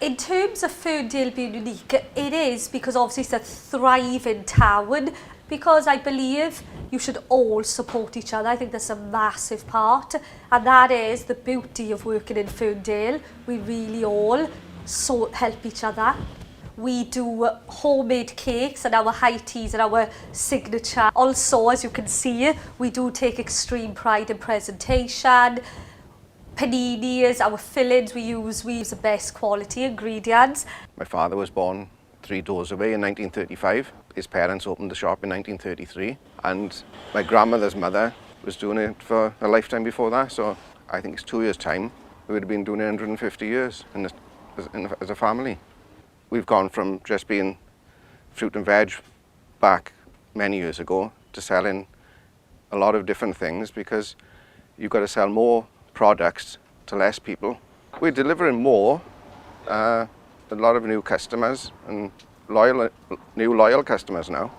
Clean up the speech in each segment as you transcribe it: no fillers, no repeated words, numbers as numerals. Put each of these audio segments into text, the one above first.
In terms of Ferndale being unique, it is because obviously it's a thriving town, because I believe you should all support each other. I think that's a massive part, and that is the beauty of working in Ferndale. We really all help each other. We do homemade cakes and our high teas and our signature. Also, as you can see, we do take extreme pride in presentation. Paninis, our fillings, we use the best quality ingredients. My father was born 3 doors away in 1935. His parents opened the shop in 1933, and my grandmother's mother was doing it for a lifetime before that, so I think it's 2 years' time. We would have been doing it 150 years as a family. We've gone from just being fruit and veg back many years ago to selling a lot of different things, because you've got to sell more products to less people. We're delivering more, a lot of new customers and new loyal customers now.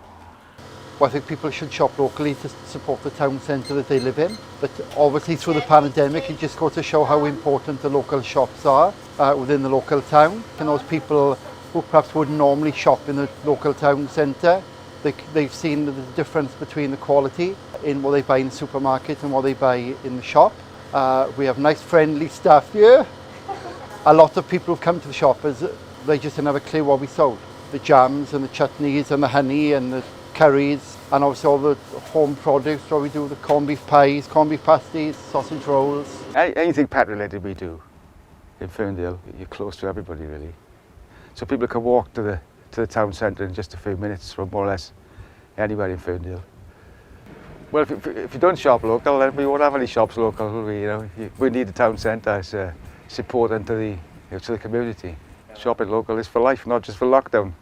Well, I think people should shop locally to support the town centre that they live in. But obviously through the pandemic, it just goes to show how important the local shops are within the local town. And those people who perhaps wouldn't normally shop in the local town centre, they've seen the difference between the quality in what they buy in the supermarket and what they buy in the shop. We have nice friendly staff here. A lot of people who come to the shop, they just didn't have a clue what we sold. The jams and the chutneys and the honey and the curries, and obviously all the home produce, where we do the corned beef pies, corned beef pasties, sausage rolls. Anything pet related we do in Ferndale. You're close to everybody really. So people can walk to the town centre in just a few minutes from more or less anywhere in Ferndale. Well, if you don't shop local, then we won't have any shops local, will we? You know, we need the town centre as a support into to the community. Shopping local is for life, not just for lockdown.